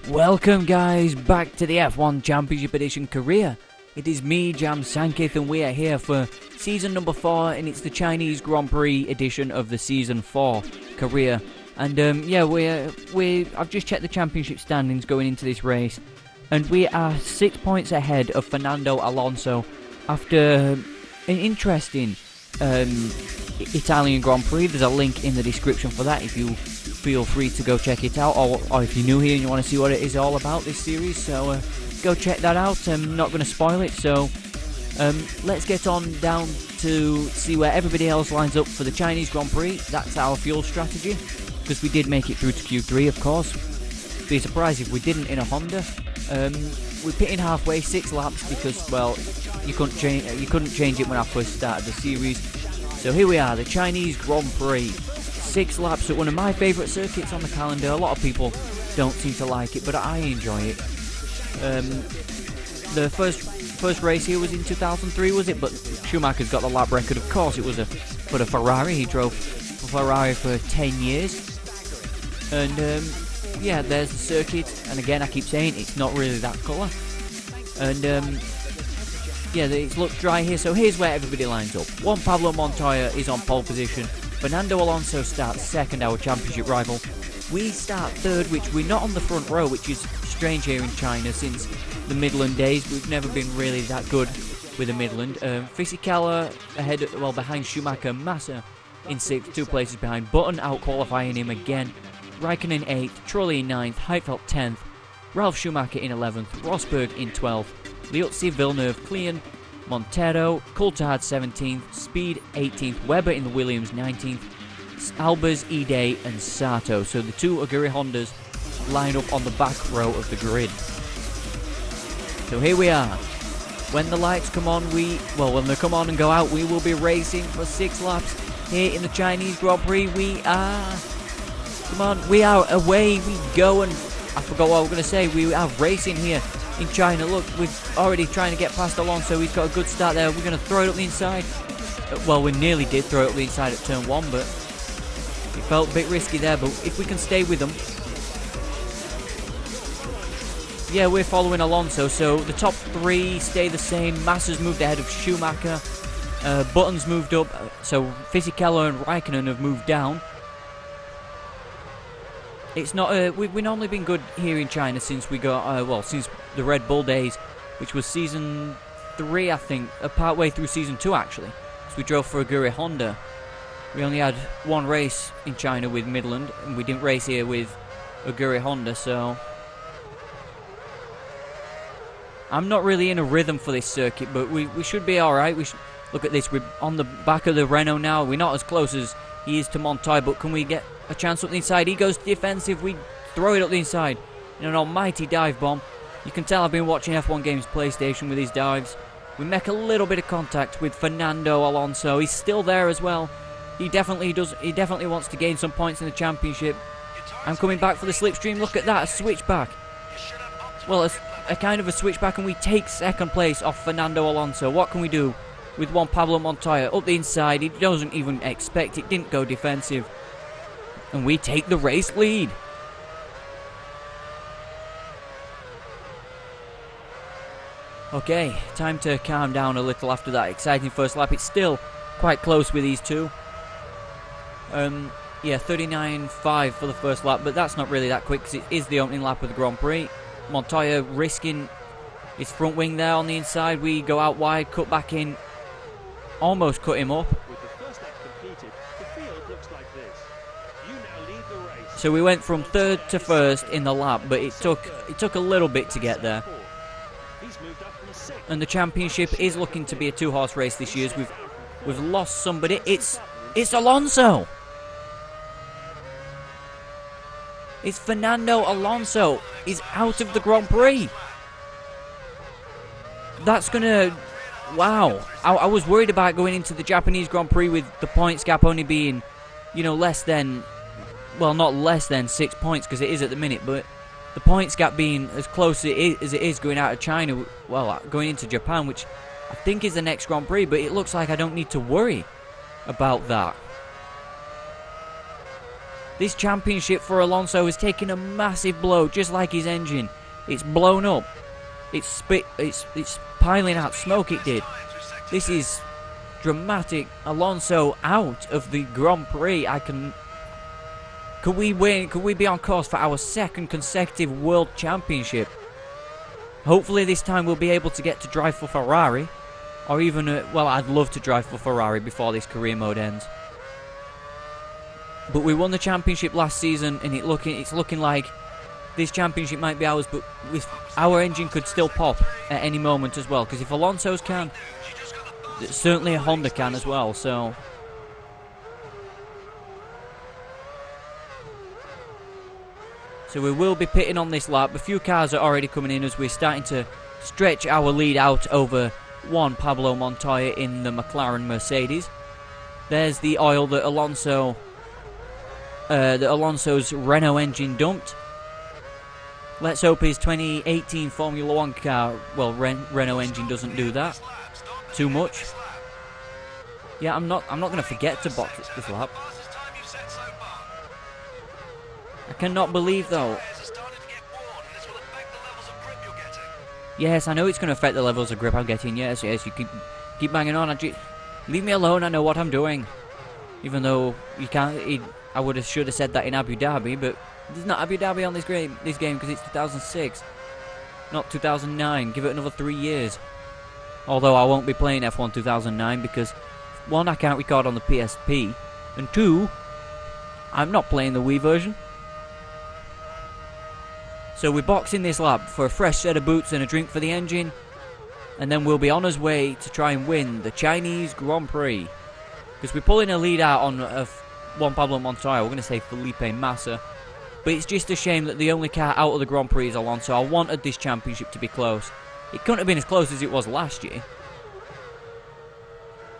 Welcome guys back to the F1 Championship Edition Korea. It is me, Jam Sankith, and we are here for season number 4, and it's the Chinese Grand Prix edition of the season 4 Korea. And yeah, I've just checked the championship standings going into this race, and we are 6 points ahead of Fernando Alonso after an interesting Italian Grand Prix. There's a link in the description for that if you feel free to go check it out, or if you're new here and you want to see what it is all about, this series, so go check that out. I'm not going to spoil it, so let's get on down to see where everybody else lines up for the Chinese Grand Prix. That's our fuel strategy, because we did make it through to Q3, of course. Be surprised if we didn't in a Honda. We're pitting halfway, 6 laps, because, well, you couldn't change it when I first started the series. So here we are, the Chinese Grand Prix. 6 laps at one of my favourite circuits on the calendar. A lot of people don't seem to like it, but I enjoy it. The first race here was in 2003, was it? But Schumacher's got the lap record. Of course, it was for a Ferrari. He drove for Ferrari for 10 years. And yeah, there's the circuit. And again, I keep saying it's not really that colour. And yeah, it looks dry here. So here's where everybody lines up. Juan Pablo Montoya is on pole position. Fernando Alonso starts second, our championship rival. We start third, which we're not on the front row, which is strange here in China since the Midland days. We've never been really that good with the Midland. Fisichella ahead, well, behind Schumacher. Massa in 6th, 2 places behind. Button out-qualifying him again. Raikkonen 8th, Trulli in 9th, Heidfeld 10th, Ralf Schumacher in 11th, Rosberg in 12th, Liuzzi, Villeneuve, Klein, Montero, Coulthard 17th, Speed 18th, Webber in the Williams 19th, Albers, Ide and Sato. So the 2 Aguri Hondas line up on the back row of the grid. So here we are. When the lights come on, when they come on and go out, we will be racing for 6 laps here in the Chinese Grand Prix. We are away we go, and I forgot what I was going to say. We are racing here in China. Look, we're already trying to get past Alonso. He's got a good start there. We're going to throw it up the inside. Well, we nearly did throw it up the inside at turn 1, but it felt a bit risky there. But if we can stay with them, yeah, we're following Alonso. So the top 3 stay the same. Massa's moved ahead of Schumacher. Button's moved up. So Fisichella and Raikkonen have moved down. It's not. We've normally been good here in China since we got since the Red Bull days, which was season 3, I think, part way through season 2 actually. So we drove for Aguri Honda. We only had 1 race in China with Midland, and we didn't race here with Aguri Honda. So I'm not really in a rhythm for this circuit, but we should be all right. We should look at this. We're on the back of the Renault now. We're not as close as he is to Montoya, but can we get a chance up the inside? He goes defensive. We throw it up the inside in an almighty dive bomb. You can tell I've been watching F1 Games PlayStation with his dives. We make a little bit of contact with Fernando Alonso. He's still there as well. He definitely does. He definitely wants to gain some points in the championship. I'm coming back for the slipstream. Look at that, a switchback. Well, a kind of a switchback, and we take second place off Fernando Alonso. What can we do with Juan Pablo Montoya up the inside? He doesn't even expect it. Didn't go defensive. And we take the race lead. Okay, time to calm down a little after that exciting first lap. It's still quite close with these 2. Yeah, 39.5 for the first lap, but that's not really that quick because it is the opening lap of the Grand Prix. Montoya risking his front wing there on the inside. We go out wide, cut back in, almost cut him up. So we went from 3rd to 1st in the lap, but it took a little bit to get there. And the championship is looking to be a 2-horse race this year. We've lost somebody. It's Alonso. It's Fernando Alonso. He's out of the Grand Prix. That's gonna. Wow. I was worried about going into the Japanese Grand Prix with the points gap only being, less than. Well, not less than 6 points, because it is at the minute, but the points gap being as close as it is going out of China, well, going into Japan, which I think is the next Grand Prix, but it looks like I don't need to worry about that. This championship for Alonso is taking a massive blow, just like his engine. It's blown up. It's piling out smoke, it did. This is dramatic. Alonso out of the Grand Prix. Could we win? Could we be on course for our second consecutive World Championship? Hopefully this time we'll be able to get to drive for Ferrari. Or even, well, I'd love to drive for Ferrari before this career mode ends. But we won the championship last season, and it's looking like this championship might be ours, but our engine could still pop at any moment as well. Because if Alonso's can, certainly a Honda can as well, so... So we will be pitting on this lap. A few cars are already coming in as we're starting to stretch our lead out over Juan Pablo Montoya in the McLaren Mercedes. There's the oil that Alonso's Renault engine dumped. Let's hope his 2018 Formula 1 car, well, Renault engine doesn't do that too much. Yeah, I'm not going to forget to box this lap. I cannot believe, though. Yes, I know it's going to affect the levels of grip I'm getting. Yes, you keep banging on. Leave me alone. I know what I'm doing. Even though you can't. I should have said that in Abu Dhabi, but there's not Abu Dhabi on this game because it's 2006, not 2009. Give it another 3 years. Although I won't be playing F1 2009 because 1, I can't record on the PSP, and 2, I'm not playing the Wii version. So we're boxing this lap for a fresh set of boots and a drink for the engine, and then we'll be on our way to try and win the Chinese Grand Prix. Because we're pulling a lead out on Juan Pablo Montoya, we're going to say Felipe Massa. But it's just a shame that the only car out of the Grand Prix is Alonso. I wanted this championship to be close. It couldn't have been as close as it was last year.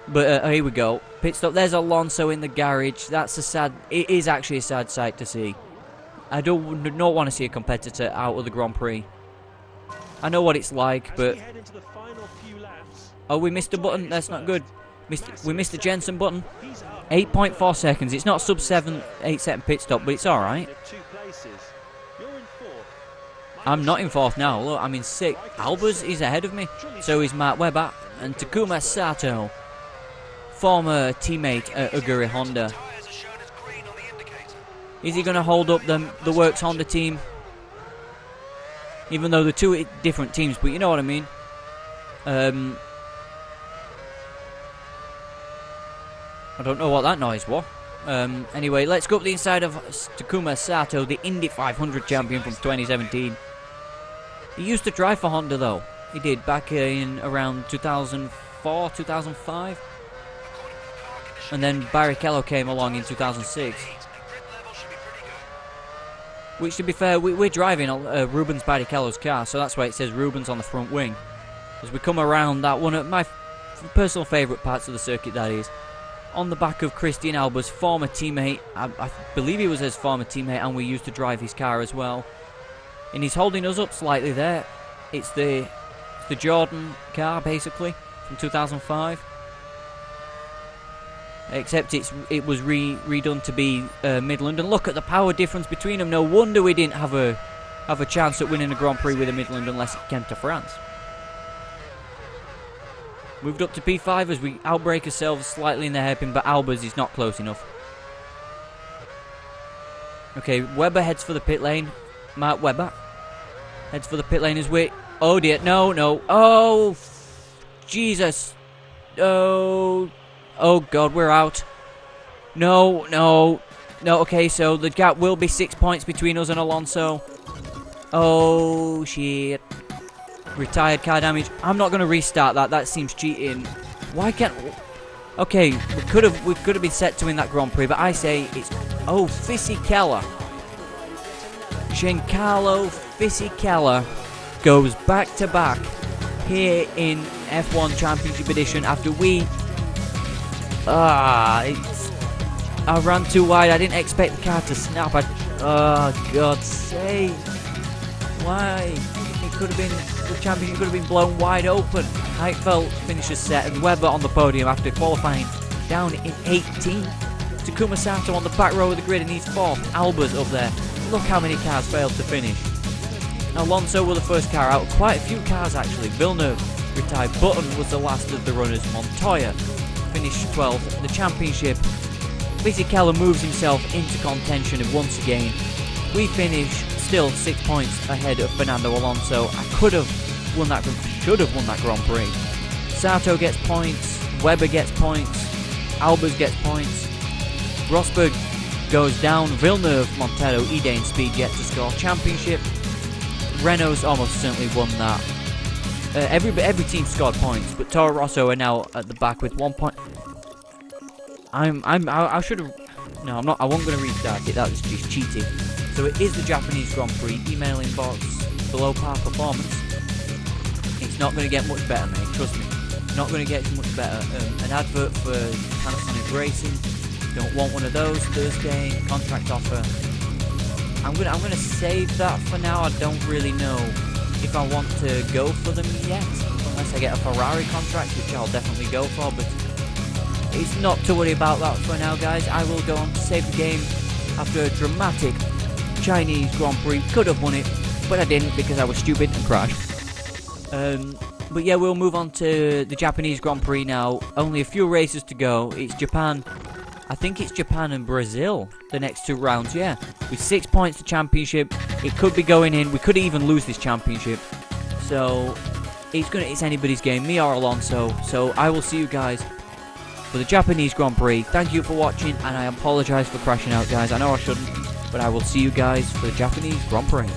But here we go. Pit stop. There's Alonso in the garage. It is actually a sad sight to see. I do not want to see a competitor out of the Grand Prix. I know what it's like, but... Oh, we missed a button. That's not good. We missed the Jensen button. 8.4 seconds. It's not sub 8 second pit stop, but it's alright. I'm not in 4th now. Look, I'm in 6th. Albers is ahead of me. So is Mark Webber and Takuma Sato, former teammate at Aguri Honda. Is he going to hold up the Works Honda team? Even though they're 2 different teams, but you know what I mean. I don't know what that noise was. Anyway, let's go up the inside of Takuma Sato, the Indy 500 champion from 2017. He used to drive for Honda, though. He did back in around 2004, 2005. And then Barrichello came along in 2006. Which, to be fair, we're driving Rubens Barrichello's car, so that's why it says Rubens on the front wing. As we come around that one of my personal favourite parts of the circuit, that is. On the back of Christian Alber's former teammate. I believe he was his former teammate, and we used to drive his car as well. And he's holding us up slightly there. It's the Jordan car, basically, from 2005. Except it was redone to be Midland. And look at the power difference between them. No wonder we didn't have a chance at winning a Grand Prix with a Midland unless it came to France. Moved up to P5 as we outbrake ourselves slightly in the hairpin, but Albers is not close enough. Okay, Webber heads for the pit lane. Mark Webber heads for the pit lane as we... Oh dear, no. Oh, Jesus. Oh God, we're out. No. Okay, so the gap will be 6 points between us and Alonso. Oh, shit. Retired car damage. I'm not going to restart that. That seems cheating. Why can't... Okay, we could have been set to win that Grand Prix, but I say it's... Oh, Fisichella. Giancarlo Fisichella goes back-to-back here in F1 Championship Edition after we... I ran too wide. I didn't expect the car to snap. Oh, God's sake. Why? It could have been... The championship could have been blown wide open. Heitfeld finishes set and Webber on the podium after qualifying down in 18th. Takuma Sato on the back row of the grid and he's fourth. Alba's up there. Look how many cars failed to finish. Alonso was the first car out. Quite a few cars actually. Villeneuve retired. Button was the last of the runners. Montoya finished 12th. The championship, Fisichella moves himself into contention and once again we finish still 6 points ahead of Fernando Alonso. I should have won that Grand Prix. Sato gets points, Webber gets points, Albers gets points, Rosberg goes down, Villeneuve, Montero, Ide and Speed yet to score championship. Renault's almost certainly won that. Every team scored points, but Toro Rosso are now at the back with 1 point. I should have. No, I'm not. I wasn't going to restart it. That was just cheating. So it is the Japanese Grand Prix. Email inbox below par performance. It's not going to get much better, mate. Trust me. It's not going to get much better. An advert for Panasonic Racing. Don't want one of those. Thursday contract offer. I'm gonna save that for now. I don't really know if I want to go for them yet, unless I get a Ferrari contract, which I'll definitely go for. But it's not to worry about that for now, guys. I will go on to save the game after a dramatic Chinese Grand Prix. Could have won it, but I didn't because I was stupid and crashed. But yeah, we'll move on to the Japanese Grand Prix now. Only a few races to go. It's Japan. I think it's Japan and Brazil, the next 2 rounds, yeah. With 6 points to championship, it could be going in. We could even lose this championship. So, it's anybody's game, me or Alonso. So, I will see you guys for the Japanese Grand Prix. Thank you for watching, and I apologise for crashing out, guys. I know I shouldn't, but I will see you guys for the Japanese Grand Prix.